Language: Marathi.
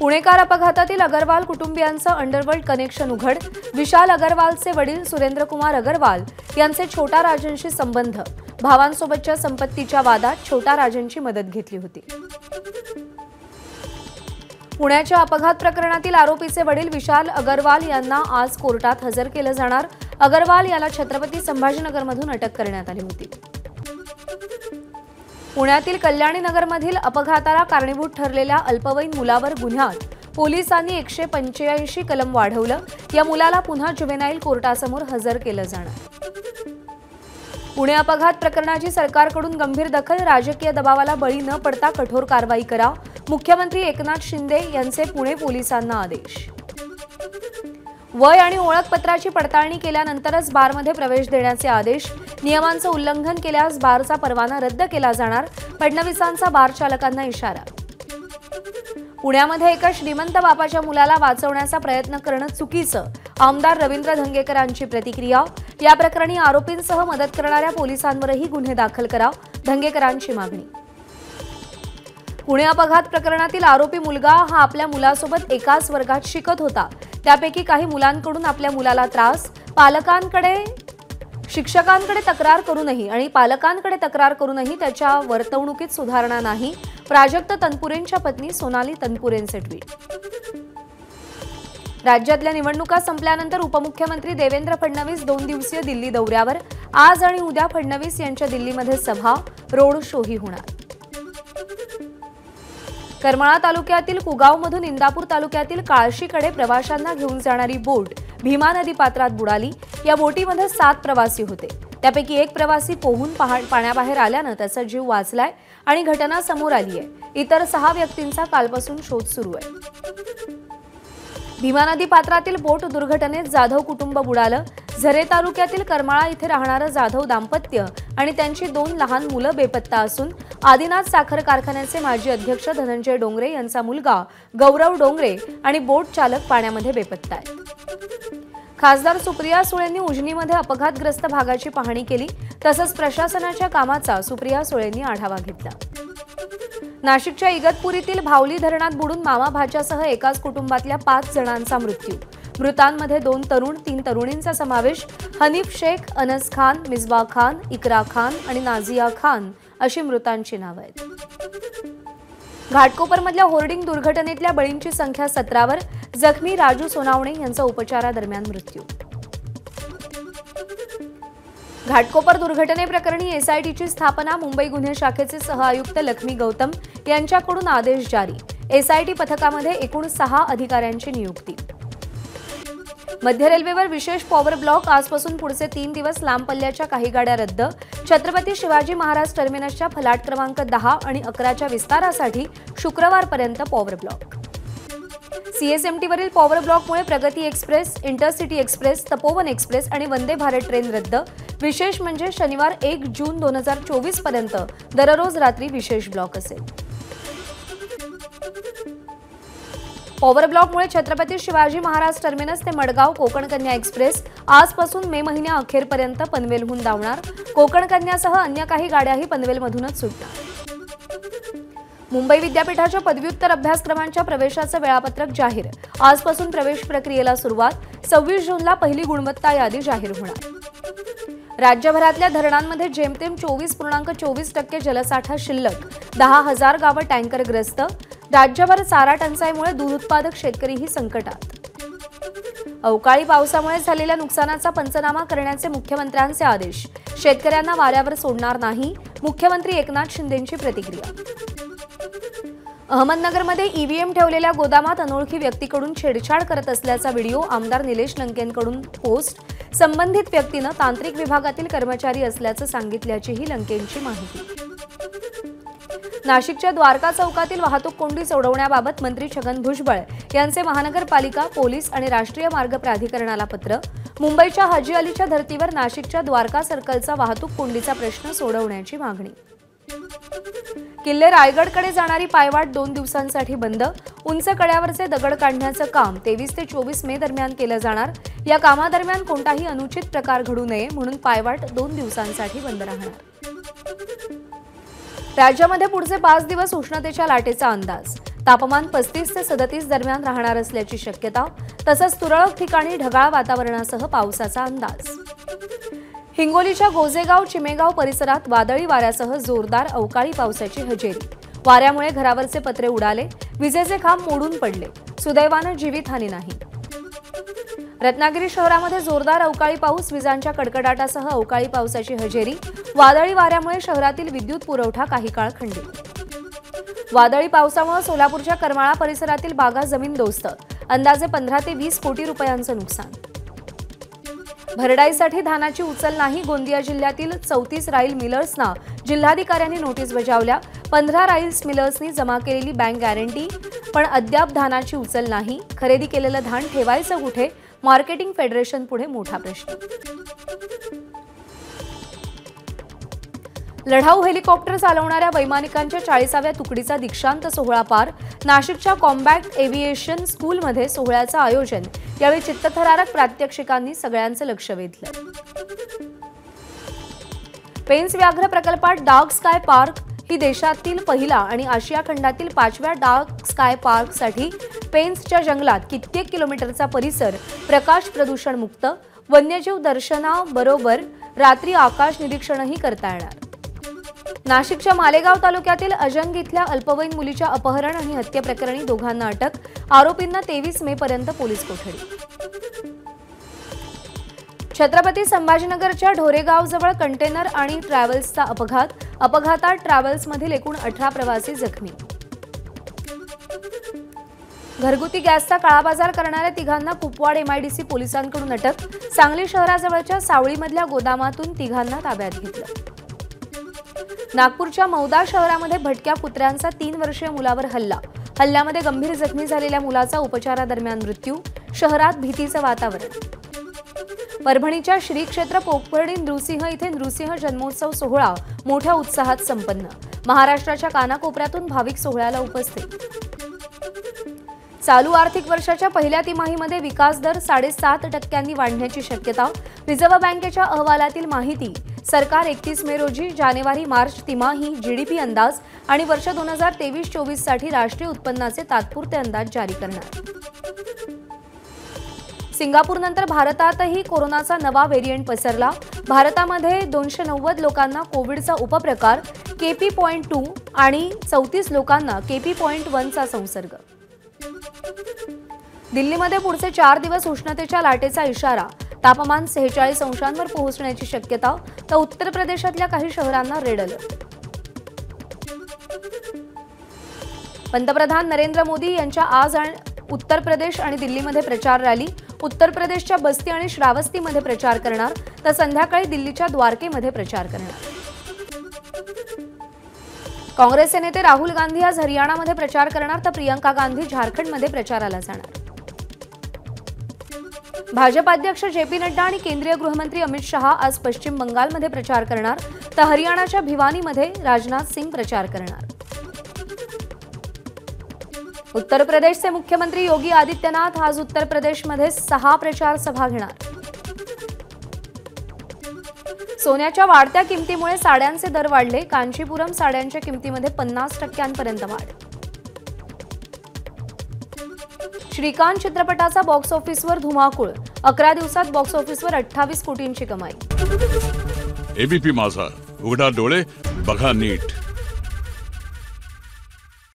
पुणेकार अपघातातील अगरवाल कुटुंबियांचं अंडरवर्ल्ड कनेक्शन उघड। विशाल अगरवालचे वडील सुरेंद्र कुमार अगरवाल यांचे छोटा राजनशी संबंध। भावांसोबतच्या संपत्तीच्या वादात छोटा राजनची मदत घेतली होती। पुण्याच्या अपघात प्रकरणातील आरोपीचे वडील विशाल अगरवाल यांना आज कोर्टात हजर केलं जाणार। अगरवाल याला छत्रपती संभाजीनगरमधून अटक करण्यात आली होती। पुण्यातील कल्याणी नगरमधील अपघाताला कारणीभूत ठरलेल्या अल्पवयीन मुलावर गुन्ह्यात पोलिसांनी 185 कलम वाढवलं। या मुलाला पुन्हा जुवेनाईल कोर्टासमोर हजर केलं जाणार। पुणे अपघात प्रकरणाची सरकारकडून गंभीर दखल। राजकीय दबावाला बळी न पडता कठोर कारवाई करा। मुख्यमंत्री एकनाथ शिंदे यांचे पुणे पोलिसांना आदेश। वय आणि ओळखपत्राची पडताळणी केल्यानंतरच बारमध्ये प्रवेश देण्याचे आदेश। नियमांचं उल्लंघन केल्यास बारचा परवाना रद्द केला जाणार। फडणवीसांचा बार चालकांना इशारा। पुण्यामध्ये एका श्रीमंत बापाच्या मुलाला वाचवण्याचा प्रयत्न करणं चुकीचं। आमदार रवींद्र धंगेकरांची प्रतिक्रिया। या प्रकरणी आरोपींसह मदत करणाऱ्या पोलिसांवरही गुन्हे दाखल करा, धंगेकरांची मागणी। पुणे अपघात प्रकरणातील आरोपी मुलगा हा आपल्या मुलासोबत एकाच वर्गात शिकत होता। त्यापैकी काही मुलांकडून आपल्या मुलाला त्रास, शिक्षकांकडे तक्रार करूनही त्याच्या वर्तवणुकीत सुधारणा नाही। प्राजक्त तनपुरेंच्या पत्नी सोनाली तनपुरेंचे ट्विट। राज्यातल्या निवडणुका संपल्यानंतर उपमुख्यमंत्री देवेंद्र फडणवीस 2 दिवसीय दिल्ली दौऱ्यावर। आज आणि उद्या फडणवीस यांच्या दिल्लीमध्ये सभा, रोड शोही होणार। करमाळा तालुक्यातील कुगावमधून इंदापूर तालुक्यातील काळशीकडे प्रवाशांना घेऊन जाणारी बोट भीमा नदी पात्रात बुडाली। या बोटीमध्ये 7 प्रवासी होते। त्यापैकी एक प्रवासी पोहून पाण्याबाहेर आल्यानं त्याचा जीव वाचलाय आणि घटना समोर आली आहे। इतर 6 व्यक्तींचा कालपासून शोध सुरू आहे। भीमा नदी पात्रातील बोट दुर्घटनेत जाधव कुटुंब बुडालं। झरे तालुक्यातील करमाळा इथे राहणारं जाधव दाम्पत्य आणि त्यांची 2 लहान मुलं बेपत्ता असून आदिनाथ साखर कारखान्याचे माजी अध्यक्ष धनंजय डोंगरे यांचा मुलगा गौरव डोंगरे आणि बोट चालक पाण्यामध्ये बेपत्ता आहेत। खासदार सुप्रिया सुळेंनी उजनीमध्ये अपघातग्रस्त भागाची पाहणी केली। तसंच प्रशासनाच्या कामाचा सुप्रिया सुळेंनी आढावा घेतला। नाशिकच्या इगतपुरीतील भावली धरणात बुडून मामा भाच्यासह एकाच कुटुंबातल्या 5 जणांचा मृत्यू। मृतांमध्ये 2 तरुण 3 तरुणींचा समावेश। हनीफ शेख, अनस खान, मिसबा खान, इकरा खान आणि नाझिया खान अशी मृतांची नावं आहेत। घाटकोपरमधल्या होर्डिंग दुर्घटनेतल्या बळींची संख्या 17वर। जखमी राजू सोनावणे यांचा उपचारादरम्यान मृत्यू। घाटकोपर दुर्घटनेप्रकरणी एसआयटीची स्थापना। मुंबई गुन्हे शाखेचे सहआयुक्त लक्ष्मी गौतम यांच्याकडून आदेश जारी। एसआयटी पथकामध्ये एकूण 6 अधिकाऱ्यांची नियुक्ती। मध्य रेल्वेवर विशेष पॉवर ब्लॉक। आजपासून पुढचे 3 दिवस लांब पल्ल्याच्या काही गाड्या रद्द। छत्रपती शिवाजी महाराज टर्मिनसच्या फलाट क्रमांक 10 आणि 11च्या विस्तारासाठी शुक्रवारपर्यंत पॉवर ब्लॉक। सीएसएमटीवरील पॉवर ब्लॉकमुळे प्रगती express, intercity express, Tapovan express आणि वंदे भारत ट्रेन रद्द। विशेष म्हणजे शनिवार 1 जून 2024 पर्यंत दररोज रात्री विशेष ब्लॉक असेल। पॉवर ब्लॉकमुळे छत्रपती शिवाजी महाराज टर्मिनस ते मडगाव कोकण कन्या एक्सप्रेस आजपासून मे महिन्याअखेरपर्यंत पनवेलहून धावणार। कोकण कन्यासह अन्य काही गाड्याही पनवेलमधूनच सुटणार। मुंबई विद्यापीठाच्या पदव्युत्तर अभ्यासक्रमांच्या प्रवेशाचं वेळापत्रक जाहीर। आजपासून प्रवेश प्रक्रियेला सुरुवात। 26 जूनला पहिली गुणवत्ता यादी जाहीर होणार। राज्यभरातल्या धरणांमध्ये जेमतेम 24.24% जलसाठा शिल्लक। 10,000 गावं टँकरग्रस्त। राज्यभर चारा टंचाईमुळे दूध उत्पादक शेतकरीही संकटात। अवकाळी पावसामुळे झालेल्या नुकसानाचा पंचनामा करण्याचे मुख्यमंत्र्यांचे आदेश। शेतकऱ्यांना वाऱ्यावर सोडणार नाही, मुख्यमंत्री एकनाथ शिंदेंची प्रतिक्रिया। अहमदनगरमध्ये ईव्हीएम ठेवलेल्या गोदामात अनोळखी व्यक्तीकडून छेडछाड करत असल्याचा व्हिडिओ। आमदार निलेश लंकेंकडून पोस्ट। संबंधित व्यक्तीनं तांत्रिक विभागातील कर्मचारी असल्याचं सांगितल्याचीही लंकेंची माहिती। नाशिकच्या द्वारका चौकातील वाहतूक कोंडी सोडवण्याबाबत मंत्री छगन भुजबळ यांचे महानगरपालिका, पोलीस आणि राष्ट्रीय मार्ग प्राधिकरणाला पत्र। मुंबईच्या हाजी अलीच्या धर्तीवर नाशिकच्या द्वारका सर्कलचा वाहतूक कोंडीचा प्रश्न सोडवण्याची मागणी। किल्ले रायगडकडे जाणारी पायवाट 2 दिवसांसाठी बंद। उंच कड्यावरचे दगड काढण्याचं काम 23 ते 24 मे दरम्यान केलं जाणार। या कामादरम्यान कोणताही अनुचित प्रकार घडू नये म्हणून पायवाट 2 दिवसांसाठी बंद राहणार। राज्यामध्ये पुढचे 5 दिवस उष्णतेच्या लाटेचा अंदाज। तापमान 35 ते 37 दरम्यान राहणार असल्याची शक्यता, तसंच तुरळक ठिकाणी ढगाळ वातावरणासह पावसाचा अंदाज. हिंगोलीच्या गोजेगाव चिमेगाव परिसरात वादळी वाऱ्यासह जोरदार अवकाळी पावसाची हजेरी. वाऱ्यामुळे घरावरचे पत्रे उडाले, विजेचे खांब मोडून पडले. सुदैवानं जीवितहानी नाही. रत्नागिरी शहरामध्ये जोरदार अवकाळी पाऊस, विजांच्या कडकडाटासह अवकाळी पावसाची हजेरी. वादळी वाऱ्यामुळे शहरातील विद्युत पुरवठा काही काळ खंडित. वादळी पावसामुळे सोलापूरच्या करमाळा परिसरातील बागा जमीनदोस्त. अंदाजे 15 ते 20 कोटी रुपयांचं नुकसान. भरडाईसाठी धानाची उचल नाही. गोंदिया जिल्ह्यातील 34 राईल मिलर्सना जिल्हाधिकाऱ्यांनी नोटीस बजावल्या. 15 राईस मिलर्सनी जमा केलेली बँक गॅरंटी, पण अद्याप धानाची उचल नाही. खरेदी केलेलं धान ठेवायचं कुठे? मार्केटिंग फेडरेशन पुढे मोठा प्रश्न. लढाऊ हेलिकॉप्टर चालवणाऱ्या वैमानिकांच्या 40व्या तुकडीचा दीक्षांत सोहळा पार. नाशिकच्या कॉम्बॅट एव्हिएशन स्कूलमध्ये सोहळ्याचं आयोजन. यावेळी चित्तथरारक प्रात्यक्षिकांनी सगळ्यांचं लक्ष वेधलं. पेन्स व्याघ्र प्रकल्पात डार्क स्काय पार्क ही देशातील पहिला आणि आशिया खंडातील 5व्या डार्क स्काय पार्कसाठी पेन्सच्या जंगलात कित्येक किलोमीटरचा परिसर प्रकाश प्रदूषण मुक्त. वन्यजीव दर्शनाबरोबर रात्री आकाश निरीक्षणही करता येणार. नाशिकच्या मालेगाव तालुक्यातील अजंग इथल्या अल्पवयीन मुलीच्या अपहरण आणि हत्येप्रकरणी दोघांना अटक. आरोपींना 23 मे पर्यंत पोलीस कोठडी. छत्रपती संभाजीनगरच्या ढोरेगावजवळ कंटेनर आणि ट्रॅव्हल्सचा अपघात. अपघातात ट्रॅव्हल्समधील एकूण 18 प्रवासी जखमी. घरगुती गॅसचा काळाबाजार करणाऱ्या तिघांना कुपवाड एमआयडीसी पोलिसांकडून अटक. सांगली शहराजवळच्या सावळीमधल्या गोदामातून तिघांना ताब्यात घेतलं. नागपूरच्या मौदा शहरामध्ये भटक्या कुत्र्यांचा 3 वर्षीय मुलावर हल्ला. हल्ल्यामध्ये गंभीर जखमी झालेल्या मुलाचा उपचारादरम्यान मृत्यू. शहरात भीतीचं वातावरण. परभणीच्या श्री क्षेत्र पोखर्णी नृसिंह इथे नृसिंह जन्मोत्सव सोहळा मोठ्या उत्साहात संपन्न. महाराष्ट्राच्या कानाकोपऱ्यातून भाविक सोहळ्याला उपस्थित. चालू आर्थिक वर्षाच्या पहिल्या तिमाहीमध्ये विकास दर 7.5% वाढण्याची शक्यता. रिझर्व्ह बँकेच्या अहवालातील माहिती. सरकार 31 मे रोजी जानेवारी-मार्च तिमाही जीडीपी अंदाज आणि वर्ष 2023-24 साठी राष्ट्रीय उत्पन्नाचे तात्पुरते अंदाज जारी करणार. सिंगापूरनंतर भारतातही कोरोनाचा नवा व्हेरियंट पसरला. भारतामध्ये 290 लोकांना कोविडचा उपप्रकार KP.2 आणि 34 लोकांना KP.1चा संसर्ग. दिल्लीमध्ये पुढचे 4 दिवस उष्णतेच्या लाटेचा इशारा. तापमान 46 अंशांवर पोहोचण्याची शक्यता. तर उत्तर प्रदेशातल्या काही शहरांना रेड अलर्ट. पंतप्रधान नरेंद्र मोदी यांच्या आज उत्तर प्रदेश आणि दिल्लीमध्ये प्रचार रॅली. उत्तर प्रदेशच्या बस्ती आणि श्रावस्तीमध्ये प्रचार करणार, तर संध्याकाळी दिल्लीच्या द्वारकेमध्ये प्रचार करणार. काँग्रेसचे नेते राहुल गांधी आज हरियाणामध्ये प्रचार करणार, तर प्रियंका गांधी झारखंडमध्ये प्रचाराला जाणार. भाजप अध्यक्ष JP नड्डा आणि केंद्रीय गृहमंत्री अमित शहा आज पश्चिम बंगालमध्ये प्रचार करणार, तर हरियाणाच्या भिवानीमध्ये राजनाथ सिंग प्रचार करणार. उत्तर प्रदेशचे मुख्यमंत्री योगी आदित्यनाथ आज उत्तर प्रदेशमध्ये 6 प्रचार सभा घेणार. सोन्याच्या वाढत्या किमतीमुळे साड्यांचे दर वाढले. कांचीपुरम साड्यांच्या किमतीमध्ये 50% वाढ. श्रीकांत चित्रपटाचा बॉक्स ऑफिसवर धुमाकूळ. 11 दिवसात बॉक्स ऑफिसवर 28 कोटींची कमाई. ABP माझा, उघडा डोळे बघा नीट.